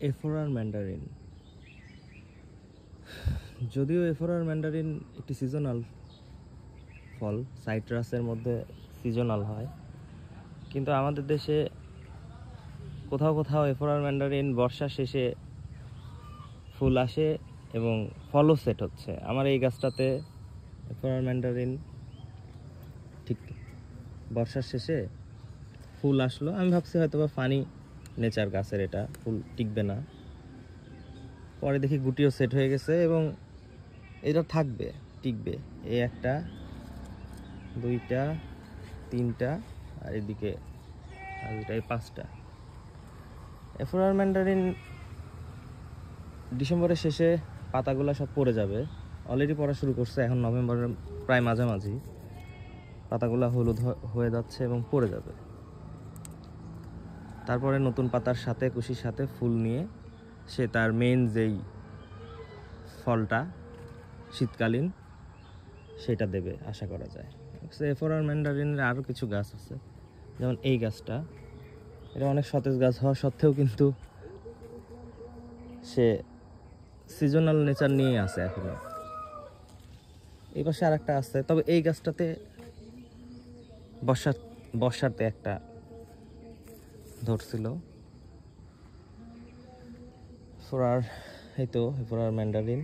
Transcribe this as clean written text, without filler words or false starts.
এফোরার Mandarin. যদিও এফোরার Mandarin একটি seasonal ফল, সাইট্রাসের মধ্যে সিজনাল হয়, কিন্তু আমাদের দেশে কোথাও কোথাও এফোরার ম্যান্ডারিন বর্ষার শেষে ফুল আসে এবং ফলও সেট হচ্ছে। আমার এই গাছটাতে এফোরার ম্যান্ডারিন ঠিক বর্ষার শেষে ফুল আসলো। আমি ভাবছি হয়তো বা ফানি নেচার গাছের, এটা ফুল টিকবে না, পরে দেখি গুটিও সেট হয়ে গেছে এবং এটা থাকবে, টিকবে। এই একটা, দুইটা, তিনটা, আর এদিকে আর দুইটাই, পাঁচটা। এফোরার ম্যান্ডারিন ডিসেম্বরের শেষে পাতাগুলো সব পড়ে যাবে, অলরেডি পড়া শুরু করছে। এখন নভেম্বরের প্রায় মাঝামাঝি পাতাগুলো হলুদ হয়ে যাচ্ছে এবং পড়ে যাবে। তারপরে নতুন পাতার সাথে, কুশির সাথে ফুল নিয়ে সে তার মেইন যেই ফলটা শীতকালীন সেটা দেবে আশা করা যায়। এফোরার ম্যান্ডারিনের আরও কিছু গাছ আছে, যেমন এই গাছটা। এটা অনেক সতেজ গাছ হওয়া সত্ত্বেও কিন্তু সে সিজনাল নেচার নিয়ে আছে এখনো। এই পাশে আর একটা আছে, তবে এই গাছটাতে বর্ষাতে একটা ধরছিল। এই তো এফোরার ম্যান্ডারিন।